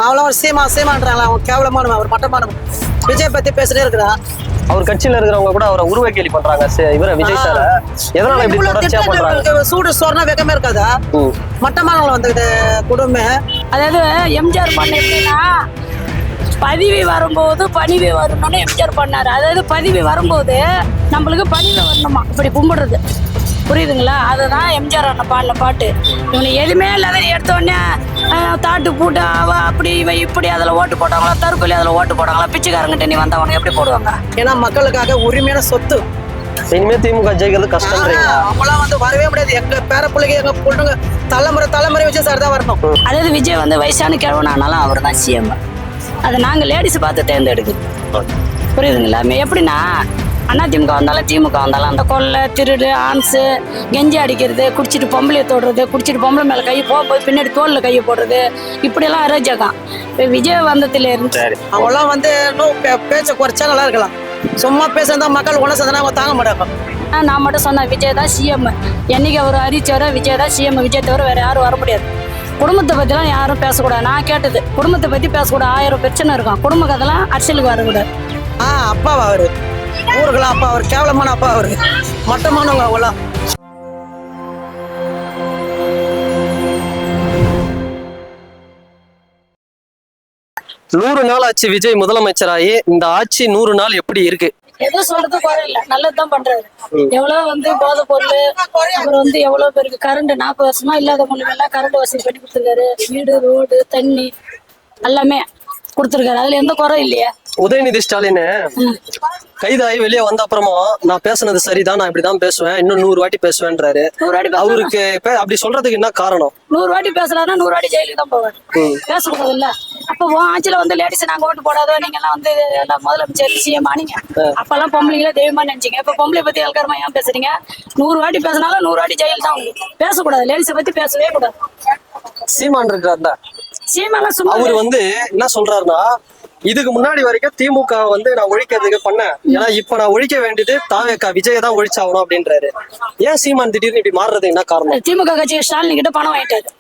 அவள ஒரு சீமான்றாங்களா, அவன் கேவலமானவன், அவர் மட்டமானவன். விஜய் பத்தி பேசிட்டே இருக்கிறான். அவர் கட்சியில இருக்கிறவங்க கூட அவரை உருவ கேலி பண்றாங்க. இவர விஜய் சார எதனால இப்படி தொடர்ச்சியா பண்றாங்க? சூடு சோறுனா வெக்கமே இருக்காதா? மட்டமானவங்க வந்து குடும்பம். அதாவது எம்ஜிஆர் பண்ண எப்படின்னா, பதவி வரும்போது பணிவு வரணும்னு எம்ஜிஆர் பண்ணாரு. அதாவது பதவி வரும்போது நம்மளுக்கு பணிவு வரணுமா, இப்படி கும்பிடுறது, புரியுதுங்களா? அதுதான் எம்ஜிஆர் அண்ணன் பாடல பாட்டு. இவனை எதுவுமே இல்லாத எடுத்தோடனே தாட்டு பூட்டு அவ அப்படி இவ இப்படி அதில் ஓட்டு போட்டாங்களா, தற்கொலை அதில் ஓட்டு போட்டாங்களா, பிச்சைக்காரங்கிட்ட நீ வந்தவங்க எப்படி போடுவாங்க? ஏன்னா மக்களுக்காக உரிமையான சொத்து. இனிமே திமுக ஜெயிக்கிறது கஷ்டம். அவங்களாம் வந்து வரவே முடியாது. எங்க பேர பிள்ளைங்க எங்க பொண்ணுங்க தலைமுறை விஜய் சார் தான் வரணும். அதாவது விஜய் வந்து வயசான கிழவனானாலும் அவர் தான் சிஎம். அதை நாங்கள் லேடிஸ் பார்த்து தேர்ந்தெடுக்குது, புரியுதுங்களா? எப்படின்னா அதிமுக வந்தாலும் திமுக வந்தாலும் அந்த கொள்ளை திருடு ஆன்ஸு கெஞ்சி அடிக்கிறது, குடிச்சிட்டு பொம்பளையை தொடுறது, குடிச்சிட்டு பொம்பளை மேலே கையை போய் பின்னாடி தோளில் கையை போடுறது, இப்படியெல்லாம் அரோஜகம். இப்போ விஜய் வந்ததுல இருந்து அவங்களாம் வந்து இன்னும் பேச்சை குறைச்சா நல்லா இருக்கலாம். சும்மா பேசுறதா மக்கள் ஒன்று சேர்ந்தா அவங்க தாங்க மாட்டாங்க. நான் மட்டும் சொன்னேன் விஜய் தான் சிஎம். என்னைக்கு அவர் அறிவிச்சாரோ விஜய் தான் சிஎம். விஜய் தவிர வேற யாரும் வர முடியாது. குடும்பத்தை பற்றிலாம் யாரும் பேசக்கூடாது. நான் கேட்டது குடும்பத்தை பற்றி பேசக்கூடாது. 1000 பிரச்சனை இருக்கும். குடும்ப கதைலாம் அரசியலுக்கு வரக்கூடாது. அப்பாவா அவரு ஊருக்கெல்லாம் அப்பா, அவர் கேவலமான அப்பா, அவரு மட்டமானவங்க அவங்களாம். 100 நாள் ஆச்சு விஜய் முதலமைச்சராகி. இந்த ஆட்சி 100 நாள் எப்படி இருக்கு? எதுவும் சொல்றது குறை இல்ல, நல்லதுதான் பண்றாரு. எவ்வளவு வந்து போதை பொருள், அப்புறம் வந்து எவ்வளவு பேருக்கு கரண்ட் 40 வருஷமா இல்லாதவங்களுக்கு எல்லாம் கரண்ட் வசதி பண்ணி கொடுத்துருக்காரு. வீடு, ரோடு, தண்ணி எல்லாமே கொடுத்துருக்காரு. அதுல எந்த குறை இல்லையா? உதயநிதி ஸ்டாலின் கைதாகி வெளியே வந்த அப்புறமா நான் பேசுனது சரிதான், நான் இப்படிதான் பேசுவேன், இன்னும் 100 வாட்டி பேசுவேன்றாரு. அவருக்கு அப்படி சொல்றதுக்கு என்ன காரணம்? 100 வாட்டி பேசலாம்னா 100 வாட்டி ஜெயிலுக்கு தான் போவாரு. பேசக்கூடாது இல்ல. அப்போ ஆட்சியில வந்து லேடிஸ் நாங்க ஓட்டு போடாதோ, நீங்க எல்லாம் வந்து முதலமைச்சர் சிஎம் ஆனீங்க. அப்பெல்லாம் பொம்பளைங்களே தெய்வமா நினைச்சீங்க. இப்ப பொம்பளை பத்தி அல்காரமா ஏன் பேசுறீங்க? 100 வாட்டி பேசினாலும் 100 வாட்டி ஜெயில் தான். பேசக்கூடாது, லேடிஸை பத்தி பேசவே கூடாது. சீமான் இருக்காருல, சீமான் சும்மா அவரு வந்து என்ன சொல்றாருன்னா, இதுக்கு முன்னாடி வரைக்கும் திமுக வந்து நான் ஒழிக்கிறதுக்கு பண்ணேன், ஏன்னா இப்ப நான் ஒழிக்க வேண்டியது தாவேக்கா விஜய தான் ஒழிச்சாகணும் அப்படின்றாரு. ஏன் சீமான் திடீர்னு இப்படி மாறுறது என்ன காரணம்? திமுக கட்சி ஸ்டாலின் கிட்ட பணம்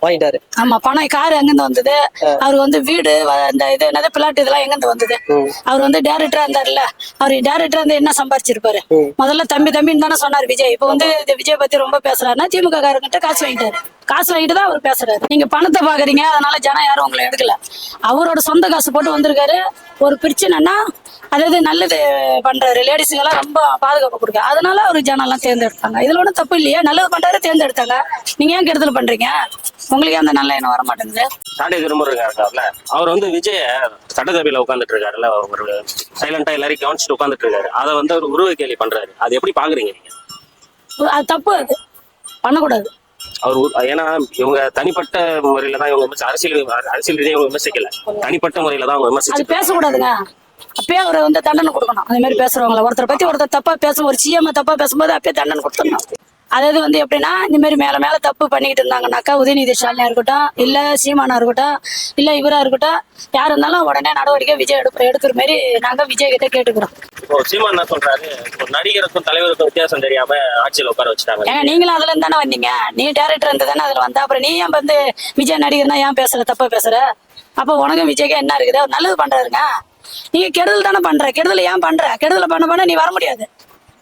வாங்கிட்டாரு. ஆமா, பணம் கார் எங்கிருந்து வந்தது? அவர் வந்து வீடு இந்த இது என்னது பிளாட் இதெல்லாம் எங்கிருந்து வந்தது? அவர் வந்து டைரக்டரா இருந்தாருல்ல, அவர் டைரக்டரா இருந்து என்ன சம்பாரிச்சிருப்பாரு? முதல்ல தம்பின்னு தானே சொன்னார் விஜய். இப்ப வந்து விஜய் பத்தி ரொம்ப பேசுறாருன்னா திமுக காரங்கிட்ட காசு வாங்கிட்டு தான் அவர் பேசுறாரு. நீங்க பணத்தை பாக்குறீங்க, அதனால ஜனம் யாரும் உங்களை எடுக்கல. அவரோட சொந்த காசு போட்டு வந்திருக்காரு. ஒரு பிரச்சனைன்னா அதாவது நல்லது பண்றாரு, லேடிஸுங்க எல்லாம் ரொம்ப பாதுகாப்பு கொடுக்க, அதனால அவர் ஜனம் எல்லாம் தேர்ந்தெடுத்தாங்க. இதுல ஒன்றும் தப்பு இல்லையா? நல்லது பண்றாரு, தேர்ந்தெடுத்தாங்க. நீங்க ஏன் கெடுதல் பண்றீங்க? உங்களுக்கு அந்த நல்ல எண்ணம் வர மாட்டேங்குது. சாட்டை திரும்புறாருல, அவர் வந்து விஜய சட்டசபையில உட்காந்துட்டு இருக்காருல்ல, ஒரு சைலண்டா எல்லாரையும் கவனிச்சுட்டு உட்காந்துட்டு இருக்காரு. அதை வந்து அவர் உருவ கேலி பண்றாரு. அது எப்படி பாக்குறீங்க? அது தப்பு, அது பண்ணக்கூடாது. அவர் ஏன்னா இவங்க தனிப்பட்ட முறையில தான் இவங்க அரசியல் ரீதியாக இவங்க விமர்சிக்கல, தனிப்பட்ட முறையில தான் அவங்க விமர்சிச்சு. அது பேசக்கூடாதுங்க. அப்பயே அவரை வந்து தண்டனை கொடுக்கணும். அதே மாதிரி பேசுறவங்கள ஒருத்தரை பத்தி ஒருத்தர் தப்பா பேசும், ஒரு சிஎம் தப்பா பேசும்போது அப்பயே தண்டனை கொடுத்துடணும். அதாவது வந்து எப்படின்னா, இந்த மாதிரி மேல தப்பு பண்ணிக்கிட்டு இருந்தாங்கன்னாக்கா, உதயநிதி ஸ்டாலினா இருக்கட்டும், இல்ல சீமானா இருக்கட்டும், இல்ல இவரா இருக்கட்டும், யார் இருந்தாலும் உடனே நடவடிக்கை விஜய் எடுக்கிற மாதிரி நாங்க விஜய் கிட்ட கேட்டுக்கிறோம். இப்போ சீமான் என்ன சொல்றாரு, ஒரு நடிகருக்கும் தலைவருக்கும் வித்தியாசம் தெரியாம ஆட்சியில் உட்கார வச்சுட்டாங்க. ஏன்னா நீங்களும் அதுல இருந்து தானே வந்தீங்க. நீ டேரக்டர் இருந்து தானே அதுல வந்தா, அப்புறம் நீ ஏன் வந்து விஜய் நடிகர்னா ஏன் பேசுற, தப்பா பேசுற? அப்ப உனக்கும் விஜய்க்கு என்ன இருக்குது? அவர் நல்லது பண்றாருங்க. நீங்க கெடுதல் தானே பண்ற. கெடுதல் ஏன் பண்ற? கெடுதல் பண்ண நீ வர முடியாது.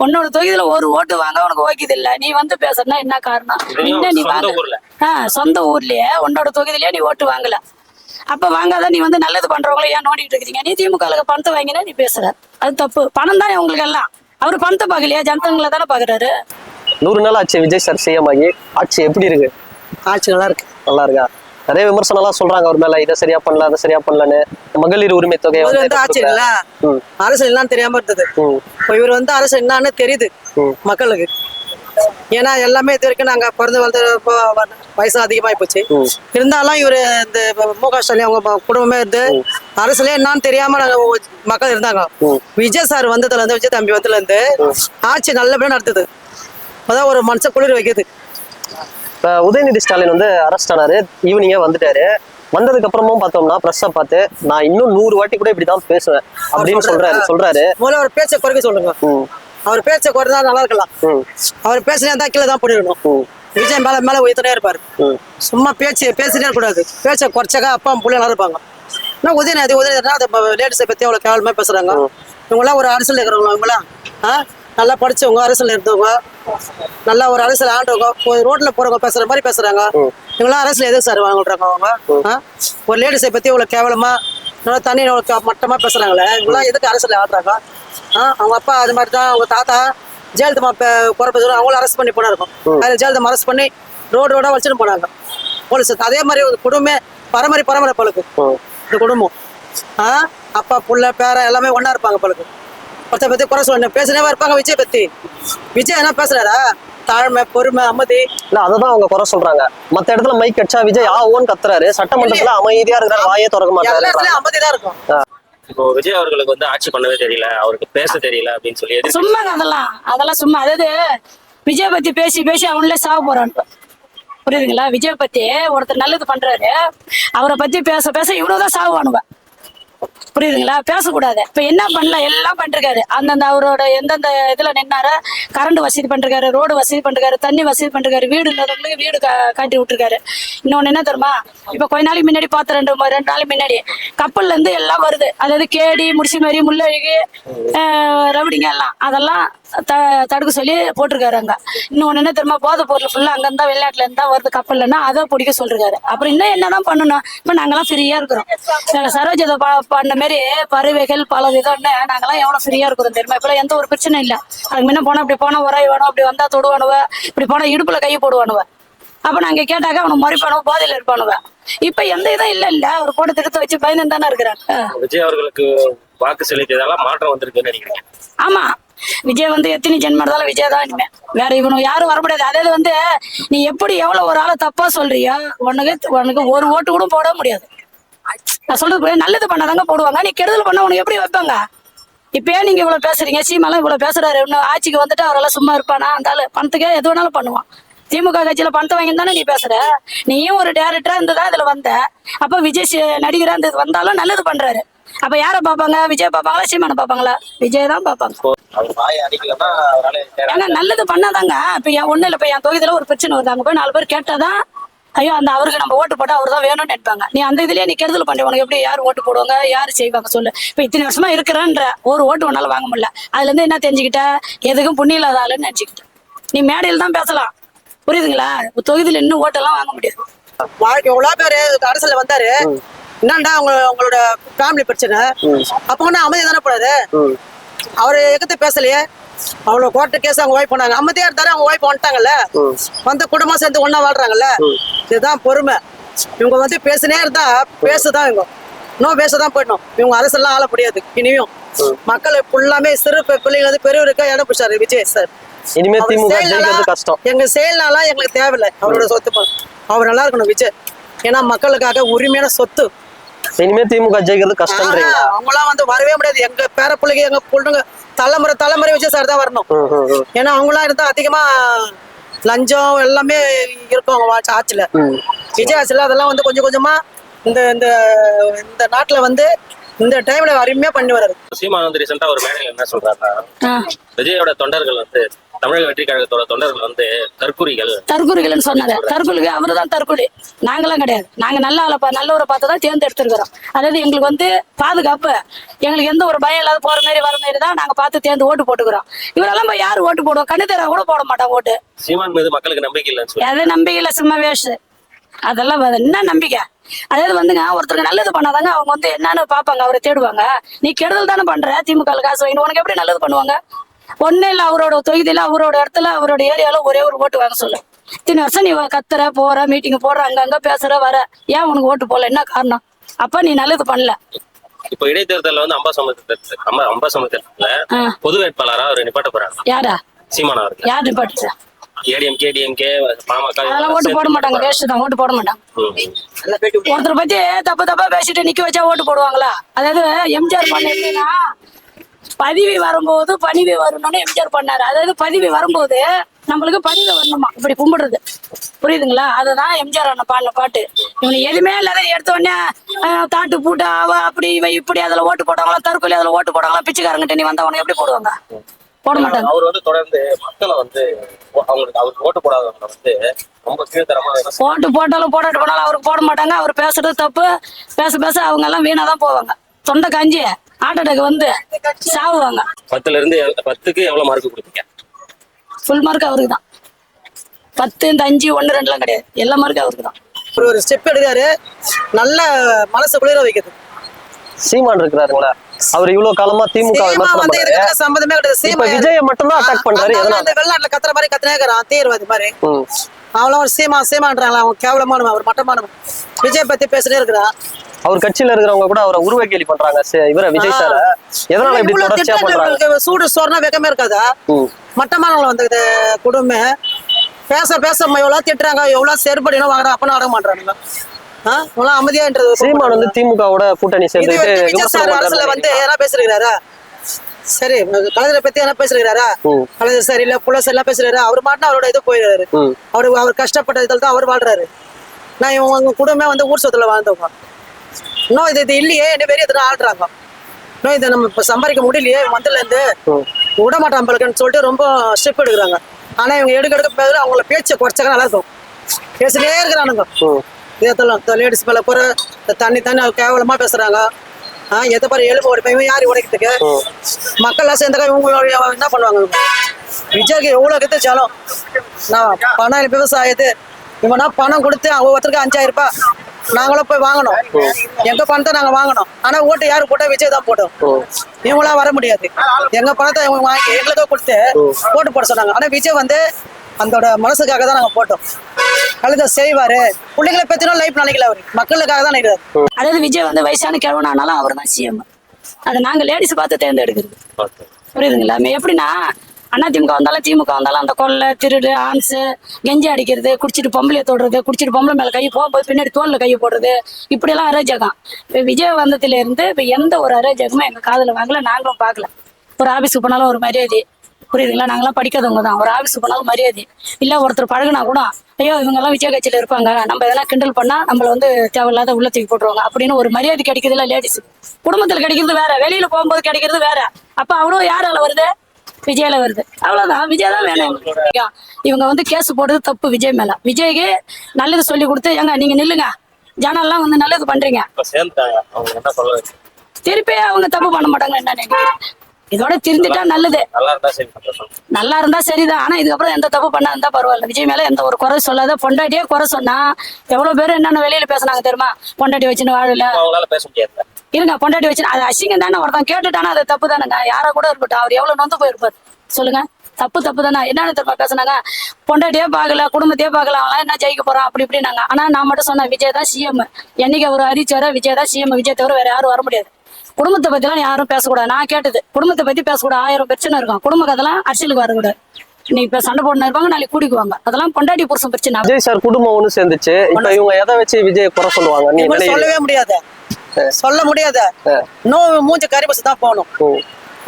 உன்னோட தொகுதியில ஒரு ஓட்டு வாங்க உனக்கு ஓய்க்குது இல்ல. நீ வந்து பேசுறனா என்ன காரணம்? நீ வாங்க சொந்த ஊர்லயே உன்னோட தொகுதியிலேயே நீ ஓட்டு வாங்கல. அப்ப வாங்காத நீ வந்து நல்லது பண்றவங்கள ஏன் நோண்டிட்டு இருக்கீங்க? நீ திமுக பணத்தை வாங்கினா நீ பேசுற, அது தப்பு. பணம் தானே உங்களுக்கு எல்லாம். அவரு பணத்தை பாக்கலையா, ஜனத்தங்களை தானே பாக்குறாரு. 100 நாள் ஆச்சு விஜய் சார் சிஎம் ஆகி. ஆட்சி எப்படி இருக்கு? ஆட்சி நல்லா இருக்கு. நல்லா இருக்கா? நிறைய விமர்சனம் எல்லாம் சொல்றாங்க அவர் மேல, இதை சரியா பண்ணல அதை சரியா பண்ணலன்னு. மகளிர் உரிமை தொகை வந்து ஆட்சி இல்ல, அரசு எல்லாம் தெரியாம இருந்தது. இப்போ இவர் வந்து அரசு என்னன்னு தெரியுது மக்களுக்கு. ஏன்னா எல்லாமே இது வரைக்கும் நாங்க பிறந்து வளர்ந்து வயசு அதிகமாயி போச்சு. இருந்தாலும் இவரு இந்த முக ஸ்டாலின் அவங்க குடும்பமே இருந்து அரசுல என்னன்னு தெரியாம நாங்க மக்கள் இருந்தாங்க. விஜய் சார் வந்ததுல இருந்து, விஜய் தம்பி வந்ததுல இருந்து ஆட்சி நல்லபடியா நடத்துது. அதான் ஒரு மனுஷன் குளிர் வைக்குது. இப்ப உதயநிதி ஸ்டாலின் வந்து அரெஸ்ட் ஆனாரு, ஈவினிங்கே வந்துட்டாரு. வந்ததுக்கு அப்புறமும் பார்த்தோம்னா பிரஸ்ஸை பார்த்து நான் இன்னும் 100 வாட்டி கூட இப்படிதான் பேசுவேன் அப்படின்னு சொல்றாரு. முதல்ல அவர் பேச்சை குறைக்க சொல்லுங்க. அவர் பேச்சை குறைந்தா நல்லா இருக்கலாம். அவர் பேசினா தான் கீழே தான் போயிடணும். விஜய் மேல உயர்த்தனே இருப்பாரு. சும்மா பேசிட்டே இருக்கக்கூடாது. பேச்சை குறைச்சாக்கா அப்பா பிள்ளை நல்லா இருப்பாங்க. ஆனால் உதயநிதினா அந்த லேடிஸை பற்றி அவ்வளோ கேவலமாக பேசுகிறாங்க. இவங்களாம் ஒரு அரசியல் இருக்கிறவங்க, இவங்களாம் நல்லா படிச்சவங்க, அரசியல் இருந்தவங்க, நல்லா ஒரு அரசியல் ஆண்டவங்க, ரோட்ல போறவங்க பேசுற மாதிரி பேசுறாங்க. இவங்களாம் அரசியல் எதுக்கு சார் வாங்கிடுறாங்க அவங்க? ஒரு லேடிஸை பத்தி இவ்வளவு கேவலமா நல்லா தண்ணி மட்டமா பேசுறாங்களே, இவங்களாம் எதுக்கு அரசியல் ஆடுறாங்க? அவங்க அப்பா அது மாதிரி தான், அவங்க தாத்தா ஜெயலலிதா குறைப்பது அவங்களும் அரெஸ்ட் பண்ணி போனா இருக்கும். ஜெயலலிதா அரெஸ்ட் பண்ணி ரோடா வச்சுட்டு போனாங்க போலீஸ். அதே மாதிரி ஒரு குடும்பமே பரம்பரை பழுக்கு இந்த குடும்பம். அப்பா புள்ள பேர எல்லாமே ஒன்னா இருப்பாங்க பழுக்கு. ஒருத்த பத்தி குறை சொல்ல பேசுனே இருப்பாங்க. விஜய் என்ன பேசுறாரா? தாழ்மை, பொறுமை, அமைதி. இல்ல அததான் அவங்க குறை சொல்றாங்க. மத்த இடத்துல மைக் அடிச்சா விஜய் ஓன்னு கத்துறாரு, சட்டமன்றத்துல அமைதியா இருக்கிறாரு, வாயே திறக்க மாட்டாரு. அமைதிதான் இருக்கும். இப்போ விஜய் அவர்களுக்கு வந்து ஆட்சி பண்ணவே தெரியல, அவருக்கு பேச தெரியல அப்படின்னு சொல்லி சும்மா அதெல்லாம் சும்மா. அதாவது விஜய் பத்தி பேசி அவங்களே சாவ போறான். புரியுதுங்களா? விஜய் பத்தி ஒருத்தர் நல்லது பண்றாரு, அவரை பத்தி பேச இவ்வளவுதான் சாவுவானுவ. புரியுதுங்களா? பேசக்கூடாது. இப்ப என்ன பண்ணலாம், எல்லாம் பண்ணிருக்காரு. அந்தந்த அவரோட எந்தெந்த இதுல நின்னாரு, கரண்ட் வசதி பண்ணிருக்காரு, ரோடு வசதி பண்ணிருக்காரு, தண்ணி வசதி பண்ணிருக்காரு, வீடு இல்லாதவங்களுக்கு வீடு காட்டி விட்டுருக்காரு. இன்னொன்னு என்ன தெரியுமா, இப்ப கொஞ்ச நாளைக்கு முன்னாடி பார்த்து ரெண்டு நாளைக்கு முன்னாடி கப்பல்ல இருந்து எல்லாம் வருது. அதாவது கேடி, முடிச்சுமாரி, முள்ளழகு, ரவுடிங்க எல்லாம் அதெல்லாம் தடுக்க சொல்லி போட்டிருக்காரு அங்க. இன்னொன்னு என்ன தெரியுமா, போதை பொருள் ஃபுல்லா அங்கிருந்தா வெளிநாட்டுல இருந்தா வருது கப்பல்லன்னா, அதை பிடிக்க சொல்றாரு. அப்புறம் இன்னும் என்னதான் பண்ணணும்? இப்ப நாங்கெல்லாம் ஃப்ரீயா இருக்கிறோம். சரோஜதை பண்ண மாதிரி பறவைகள் பல விதம்னு நாங்கெல்லாம் எவ்வளவு ஃப்ரீயா இருக்கிறோம் தெரியுமா? இப்ப எந்த ஒரு பிரச்சனை இல்லை. அதுக்கு முன்ன போனா இப்படி போனா உராய் வேணும், அப்படி வந்தா தொடுவானுவ, இப்படி போனா இடுப்புல கையை போடுவானுவ. அப்ப நாங்க கேட்டாக்க அவனை மறைப்பானுவ, போதையில இருப்பானுவ. இப்ப எந்த இதுவும் இல்ல. அவர் போட்டு திருத்த வச்சு பயந்து தானே இருக்கிறாங்க. விஜய் அவர்களுக்கு வாக்கு செலுத்தியதால மாற்றம் வந்திருக்குன்னு நினைக்கிறேன். ஆமா, விஜய் வந்து எத்தனை ஜென்மம் இருந்தாலும் விஜய் தான் இனிமே. வேற இவனுக்கு யாரும் வர முடியாது. அதாவது நீ எப்படி எவ்வளவு ஒரு ஆளை தப்பா சொல்றியோ, உனக்கு ஒரு ஓட்டு கூட போட முடியாது. நான் சொல்றது நல்லது பண்ணாதாங்க போடுவாங்க. நீ கெடுதல் பண்ண உனக்கு எப்படி வைப்பாங்க? இப்பயே நீங்க இவ்வளவு பேசுறீங்க, சீமாலாம் இவ்வளவு பேசுறாரு, இன்னும் ஆட்சிக்கு வந்துட்டு அவரெல்லாம் சும்மா இருப்பானா? அந்த ஆளு பணத்துக்கே எது வேணாலும் பண்ணுவான். திமுக கட்சியில பணத்தை வாங்கி தானே நீ பேசுற. நீயும் ஒரு டேரக்டரா இருந்துதான் இதுல வந்த. அப்ப விஜய் நடிகரா இருந்து வந்தாலும் நல்லது பண்றாரு. அப்ப யார பாப்பாங்க? விஜய் பாப்பாங்களா, சீமான பாப்பாங்களா? விஜய் தான் பாப்பாங்க. ஏன்னா நல்லது பண்ணாதாங்க. இப்ப ஒண்ணு இல்ல, இப்ப என் தொகுதியில ஒரு பிரச்சனை வருது, அங்க போய் 4 பேர் கேட்டாதான் ஐயோ அந்த அவருக்கு நம்ம ஓட்டு போட்டா அவர் தான் வேணும்னு நினைப்பாங்க. நீ அந்த இதுலயே நீ கெடுதல் பண்ணி உனக்கு எப்படி யார் ஓட்டு போடுவாங்க, யாரு செய்வாங்க சொல்லு? இப்ப இத்தனை வருஷமா இருக்கிறன்ற ஒரு ஓட்டு உன்னால வாங்க முடியல. அதுல இருந்து என்ன தெரிஞ்சுக்கிட்ட? எதுக்கும் புண்ணியம் இல்லாத ஆளுன்னு நினைச்சுக்கிட்ட. நீ மேடையில் தான் பேசலாம், புரியுதுங்களா? தொகுதியில இன்னும் ஓட்டெல்லாம் வாங்க முடியாது. எவ்வளவு பேரு அரசியல வந்தாரு, என்னண்டா உங்களோட ஃபேமிலி பிரச்சனை, அப்ப அமைதி தானே போறாரு. அவரு எக்கத்தை பேசலையே. அவ்வளவு கோர்ட்டு கேஸ் அவங்க ஒய்ஃப் பண்ணாங்க, அமைதியா இருந்தாரு. அவங்க ஒய்ஃப் வந்துட்டாங்கல்ல, வந்து குடும்பம் சேர்ந்து ஒன்னா வாழ்றாங்கல்ல. இதுதான் பொறுமை. இவங்க பேசினே இருந்தா பேசுதான், இவங்க இன்னும் பேசதான் போயிடணும். இவங்க அரசெல்லாம் ஆள முடியாது. இனியும் மக்கள் ஃபுல்லாமே சிறு பிள்ளைங்க பெரியவருக்கா இடம் பிடிச்சாரு விஜய் சார். இனிமே திமுக ஜெயிக்கிறது கஷ்டம். எங்க செயல்னால எங்களுக்கு தேவையில்லை அவரோட சொத்து. அவர் நல்லா இருக்கணும் விஜய். ஏன்னா மக்களுக்காக உரிமையான சொத்து. இனிமே திமுக ஜெயிக்கிறது கஷ்டம். அவங்களாம் வரவே முடியாது. எங்க பேர பிள்ளைங்க, எங்க பொண்ணுங்க தலைமுறை விஜய் சார் தான் வரணும். ஏன்னா அவங்களாம் இருந்தா அதிகமா லஞ்சம் எல்லாமே இருக்கும் அவங்க ஆட்சியில. விஜய் ஆட்சியில அதெல்லாம் கொஞ்சம் கொஞ்சமா இந்த நாட்டுல இந்த டைம்ல அருமையா பண்ணி வர்றாரு. சீமான் ரீசெண்டா ஒரு மேடையில் என்ன சொல்றாருன்னா, விஜயோட தொண்டர்கள் தமிழக வெற்றி கழகத்தோட தொண்டர்கள் தற்குறிகள் சொன்னாரு. தற்குறிக்கு அவரு தான் தற்குறி, நாங்களாம் கிடையாது. நாங்க நல்லவரை பார்த்துதான் தேர்ந்தெடுத்திருக்கிறோம். அதாவது எங்களுக்கு பாதுகாப்பு, எங்களுக்கு எந்த ஒரு பயம் இல்லாத போற மாதிரி வர மாதிரி தான் நாங்க பார்த்து தேர்ந்து ஓட்டு போட்டுக்கிறோம். இவரெல்லாம் போய் யாரு ஓட்டு போடுவோம்? கண்ணு தெரா கூட போட மாட்டாங்க ஓட்டு. சீமான் மீது மக்களுக்கு நம்பிக்கை இல்லைன்னு எது நம்பிக்கை இல்ல, சும்மா வேஸ்ட். அதெல்லாம் என்ன நம்பிக்கை? அதாவது ஒருத்தருக்கு நல்லது பண்ணாதாங்க அவங்க என்னன்னு பாப்பாங்க, அவரை தேடுவாங்க. நீ கெடுதல் தானே பண்ற, திமுக காசு வாங்கி உனக்கு எப்படி நல்லது பண்ணுவாங்க? ஒண்ணு இல்ல, அவரோட தொகுதியில, அவரோட இடத்துல, அவரோட ஏரியால ஒரே ஒரு ஓட்டு வாங்க சொல்லு. இத்தனை வருஷம் நீ கத்துற, போற, மீட்டிங் போடுற, அங்கங்க பேசுற, வர, ஏன் உனக்கு ஓட்டு போடல? என்ன காரணம்? அப்ப நீ நல்லது பண்ணல. இப்ப இடைத்தேர்தல் அம்பாசமுத்திரத்துல பொது வேட்பாளரா அவர் நிப்பாட்ட போறாங்க. யாரா? சீமான் அவர்கள். யார் நிப்பாட்டுச்சா? ஏடிஎம்கே, டிஎம்கே, பாமக அதெல்லாம் ஓட்டு போட மாட்டாங்க. வேஸ்ட் தான், ஓட்டு போட மாட்டாங்க. ஒருத்தரை பத்தி தப்பா பேசிட்டு நிக்க வச்சா ஓட்டு போடுவாங்களா? அதாவது எம்ஜிஆர் பண்ண எப்படின்னா, பதவி வரும்போது பணிவு வரணும்னு எம்ஜிஆர் பண்ணாரு. அதாவது பதவி வரும்போது நம்மளுக்கு பணிவு வரணுமா, இப்படி கும்பிடுறது. புரியுதுங்களா? அதுதான் எம்ஜிஆர் பாடின பாட்டு. இவனு எதுவுமே இல்லாத எடுத்த உடனே தாட்டு பூட்டு அவ அப்படி இவ இப்படி அதுல ஓட்டு போட்டாங்களா, தற்கொலை அதுல ஓட்டு போட்டாங்களா, பிச்சைக்காரங்கிட்ட நீ வந்தா உனக்கு எப்படி போடுவாங்க? போட மாட்டாங்க. அவர் வந்து தொடர்ந்து மக்களை வந்து அவருக்கு ஓட்டு போடாதவங்க வந்து ரொம்ப கீழ்த்தரமா ஓட்டு போட்டாலும் போடாட்டு போனாலும் அவருக்கு போட மாட்டாங்க. அவர் பேசுறது தப்பு. பேச அவங்க எல்லாம் வீணா தான் போவாங்க. தொண்டை காஞ்சி ஹார்ட் அட்டாக் வந்து சாவுவாங்க. 10க்கு எவ்வளவு மார்க் கொடுப்பீங்க? ஃபுல் மார்க் அவருக்கு தான். 10 இந்த 5 1 2 கிடையாது. எல்லா மார்க்கும் அவருக்கு தான். ஒரு ஸ்டெப் எடுக்காரு, நல்ல மனசு குளிர வைக்குது. சீமான் இருக்கிறாருங்களா, அவர் இவ்வளவு காலமா திமுக வந்து இதுக்கு சம்பந்தமே கிடையாது. இப்ப விஜய மட்டும் தான் அட்டாக் பண்றாரு. அந்த வெளிநாட்டுல கத்துற மாதிரி கத்துனே இருக்கிறான், தீவிரவாதி மாதிரி. அவளும் ஒரு சீமான்றாங்களா, அவன் கேவலமானவன், அவர் மட்டமானவன். விஜய் பத்தி பேசிட்டே இருக்கிறான். அவர் கட்சியில இருக்கிறவங்க கூட அவரை உருவ கேலி பண்றாங்க. இவர விஜய் சார் எதனால இப்படி தொடர்ச்சியா பண்றாங்க? சூடு சோறுனா வெக்கமே இருக்காதா? மட்டமானவங்க வந்து குடும்பம் பேச எவ்வளவு திட்டுறாங்க, எவ்வளவு செருப்படினா வாங்குறாங்க, அப்பனா அடங்க மாட்டானுங்க. அமைதியான்றது. சீமான் வந்து திமுகவோட கூட்டணி சேர்ந்து அரசுல வந்து என்ன பேசுறாரா? சரி, கலைஞரை பத்தி என்ன பேசுறாரா? கலைஞர் சரி இல்ல, புள்ள எல்லாம் பேசுறாரு. அவர் மாட்டினா அவரோட இது போயிடுறாரு. அவர் கஷ்டப்பட்ட இதில் தான் அவர் வாழ்றாரு. நான் இவங்க குடும்பமே வந்து ஊர் சொத்துல வாழ்ந்தவங்க. இன்னும் இது இல்லையே, என்ன பெரிய எதுனா ஆடுறாங்க. இன்னும் இதை நம்ம இப்ப சம்பாதிக்க முடியலையே, மந்திரில இருந்து விட மாட்டான் பழக்கன்னு சொல்லிட்டு ரொம்ப ஸ்டெப் எடுக்கிறாங்க. ஆனா இவங்க எடுக்க பேர் அவங்கள பேச்சை குறைச்சாக்க நல்லா இருக்கும். பேசினே இருக்கிறானுங்க. இதெல்லாம் லேடிஸ் மேல குறை, தண்ணி கேவலமா பேசுறாங்க. எதை பாரு எலும்பு உடைப்பேன், இவன் யாரு உடைக்கிறதுக்கு? மக்கள்லாம் சேர்ந்தாக்கா இவங்க என்ன பண்ணுவாங்க? விஜய்க்கு எவ்வளவு கத்துச்சாலும் நான் பணம் விவசாயத்து இவனா பணம் கொடுத்து ஒவ்வொருத்தருக்கு 5000 ரூபாய் நாங்களும் போய் வாங்கணும். எங்க பணத்தை நாங்க வாங்கணும். ஆனா ஓட்டு யாரு போட்டா விஜய் தான் போட்டோம். இவங்களாம் வர முடியாது. எங்க பணத்தை இவங்க வாங்கி எங்களுக்கோ கொடுத்து ஓட்டு போட சொன்னாங்க. ஆனா விஜய் வந்து அதோட மனசுக்காக தான் நாங்க போட்டோம். கழுத செய்வாரு, பிள்ளைங்களை பத்தினும் லைஃப் நினைக்கல, அவரு மக்களுக்காக தான் நினைக்கிறாரு. அதாவது விஜய் வந்து வயசான கிழவனானாலும் அவர் தான் சிஎம். அதை நாங்க லேடிஸ் பார்த்து தேர்ந்தெடுக்கிறது. புரியுதுங்களா? எப்படின்னா அதிமுக வந்தாலும் திமுக வந்தாலும் அந்த கொள்ளை திருடு ஆன்ஸு கெஞ்சி அடிக்கிறது, குடிச்சிட்டு பொம்பளைய தொடுறது, குடிச்சிட்டு பொம்பளை மேல கை போகும்போது பின்னாடி தோல்ல கை போடுறது, இப்படியெல்லாம் அராஜகம். இப்போ விஜய் வந்ததுல இருந்து இப்போ எந்த ஒரு அராஜகமும் எங்க காதுல வாங்கல, நாங்களும் பார்க்கல. ஒரு ஆபீஸுக்கு போனாலும் ஒரு மரியாதை. புரியுதுங்களா? நாங்களாம் படிக்காதவங்க தான். ஒரு ஆபீஸுக்கு போனாலும் மரியாதை இல்லை. ஒருத்தர் பழகுனா கூட ஐயோ இவங்கெல்லாம் விஜய் கட்சியில இருப்பாங்க, நம்ம எதனா கிண்டல் பண்ணா நம்மள வந்து தேவையில்லாத உள்ள தூக்கி போட்டுருவாங்க அப்படின்னு ஒரு மரியாதை கிடைக்கிறதுல லேடிஸ். குடும்பத்துல கிடைக்கிறது வேற, வெளியில போகும்போது கிடைக்கிறது வேற. அப்ப அவ்வளோ யாரால வருது? விஜயில வருது. அவ்வளவுதான். விஜய் தான் வேணும். இவங்க வந்து கேஸ் போடுறது தப்பு விஜய் மேல. விஜய்க்கு நல்லது சொல்லி கொடுத்து ஏங்க நீங்க நில்லுங்க, ஜனெல்லாம் வந்து நல்லது பண்றீங்க, திருப்பி அவங்க தப்பு பண்ண மாட்டாங்க. என்ன நினைக்கிறேன், இதோட திருந்திட்டா நல்லது. நல்லா இருந்தா சரிதான். ஆனா இதுக்கப்புறம் எந்த தப்பு பண்ணா இருந்தா பரவாயில்ல. விஜய் மேல எந்த ஒரு குறை சொல்லாத. பொண்டாட்டியே குறை சொன்னா எவ்வளவு பேர் என்னென்ன வெளியில பேசுனாங்க தெரியுமா? பொண்டாட்டி வச்சுன்னு வாழல இருங்க, பொண்டாட்டி வச்சு அது அசிங்கம் தானே. ஒருத்தன் கேட்டுட்டானா அது தப்பு தானேங்க. யாரா கூட இருக்கட்டும், அவர் எவ்வளவு நொந்து போயிருப்பாரு சொல்லுங்க. தப்பு தானே. என்னன்னு தெரியுமா பேசுனாங்க? பொண்டாட்டியே பார்க்கல, குடும்பத்தையே பார்க்கல, அவங்களாம் என்ன ஜெயிக்க போறான் அப்படி இப்படின்னாங்க. ஆனா நான் மட்டும் சொன்னேன் விஜய் தான் சிஎம். என்னைக்கு அவர் அறிவிச்சாரோ விஜய் தான் சிஎம். விஜய் தவிர வேற யாரும் வர முடியாது. குடும்பத்தை பத்தி எல்லாம் யாரும் பேசக்கூடாது. நான் கேட்டது குடும்பத்தை பத்தி பேசக்கூடாது. 1000 பிரச்சனை இருக்கும். குடும்ப கதெல்லாம் அரசியலுக்கு வரக்கூடாது. நீ இப்ப சண்டை போட்டு இருப்பாங்க, நாளைக்கு கூடிக்குவாங்க. அதெல்லாம் பொண்டாட்டி புருஷன் பிரச்சனை. விஜய் சார் குடும்பம் ஒண்ணு சேர்ந்துச்சு. இப்ப இவங்க எதை வச்சு விஜய் குறை சொல்லுவாங்க? நீங்க சொல்லவே முடியாது, சொல்ல முடியாது. இன்னும் மூஞ்சி கறி பஸ் தான் போகணும்.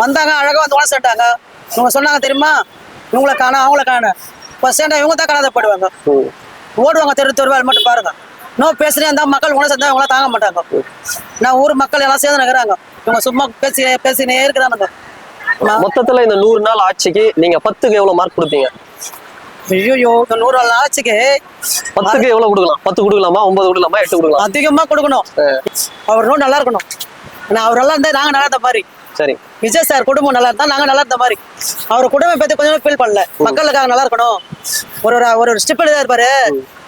வந்தாங்க அழகா வந்து உணவு சேர்ந்தாங்க. இவங்க சொன்னாங்க தெரியுமா, இவங்களை காண அவங்கள காண சேர்ந்தா இவங்க தான் காணாதப்படுவாங்க, ஓடுவாங்க தெருவாள் மட்டும் பாருங்க. இன்னும் பேசுறேன் இருந்தா மக்கள் உணவு சேர்ந்தா இவங்களாம் தாங்க மாட்டாங்க. நான் ஊர் மக்கள் எல்லாம் சேர்ந்து நிற்கிறாங்க. இவங்க சும்மா பேசினே இருக்கிறானுங்க. மொத்தத்துல இந்த 100 நாள் ஆட்சிக்கு நீங்க 10க்கு எவ்வளவு மார்க் கொடுப்பீங்க? ஐயோ, இந்த 100 நாள் ஆட்சிக்கு 10க்கு எவ்வளவு கொடுக்கலாம்? 10 கொடுக்கலாமா, 9 கொடுக்கலாமா, 8 கொடுக்கலாம்? அதிகமா கொடுக்கணும். அவர் இன்னும் நல்லா இருக்கணும். அவர் நல்லா இருந்தா நாங்க நல்லா இருந்த மாதிரி. சரி, விஜய் சார் குடும்பம் நல்லா இருந்தா நாங்க நல்லா இருந்த மாதிரி. அவர் குடும்பம் பத்தி கொஞ்சம் ஃபீல் பண்ணல. மக்களுக்காக நல்லா இருக்கணும். ஒரு ஸ்டெப் எடுத்தா இருப்பாரு.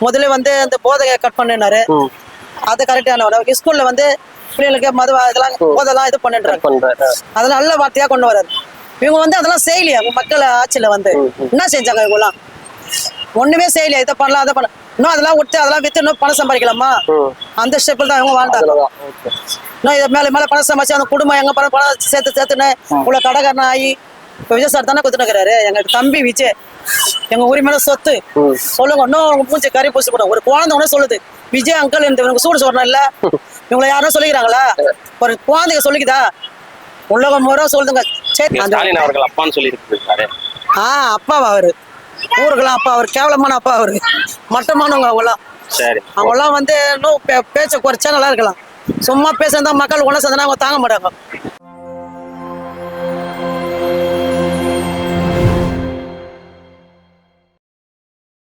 முதல்ல வந்து அந்த போதையை கட் பண்ணினாரு, அது கரெக்டான. ஸ்கூல்ல வந்து பிள்ளைகளுக்கு மது இதெல்லாம் போதெல்லாம் இது பண்ணிடுறாரு. அதெல்லாம் நல்ல வார்த்தையா கொண்டு வர்றாரு. இவங்க வந்து அதெல்லாம் செய்யலையா? மக்கள் ஆட்சியில வந்து என்ன செஞ்சாங்க? இவங்கெல்லாம் ஒண்ணுமே செய்யலையா? இதை பண்ணலாம் அதை பண்ண இன்னும் அதெல்லாம் விட்டு அதெல்லாம் வித்து இன்னும் பணம் சம்பாதிக்கலாமா? அந்த ஸ்டெப்பில் தான் இவங்க வாழ்ந்தாங்க. இன்னும் இதை மேல பணம் சம்பாதிச்சு அந்த குடும்பம் எங்க பணம் சேர்த்துன்னு இவ்வளவு கடைக்காரன் ஆகி இப்ப விஜய் சார் தானே கொடுத்துனுக்கிறாரு. எங்க தம்பி விஜய் எங்க உரிமையான சொத்து சொல்லுங்க. இன்னும் உங்க மூஞ்சி கறி பூசி போடும். ஒரு குழந்தை ஒண்ணு சொல்லுது விஜய் அங்கிள் இவனுக்கு சூடு சொல்லணும் இல்ல? இவங்களை யாரும் சொல்லிக்கிறாங்களா? ஒரு குழந்தைங்க சொல்லிக்குதா? உலகம் முறை சொல்லுங்க. அப்பான்னு சொல்லி அப்பாவா அவரு? ஊருக்கெல்லாம் அப்பா அவர் கேவலமான அப்பா அவரு, மட்டமானவங்க அவங்களாம். அவங்களாம் வந்து இன்னும் பேச்ச குறைச்சா நல்லா இருக்கலாம். சும்மா பேசுறதா மக்கள் உணவு சேர்ந்தா அவங்க தாங்க மாட்டாங்க.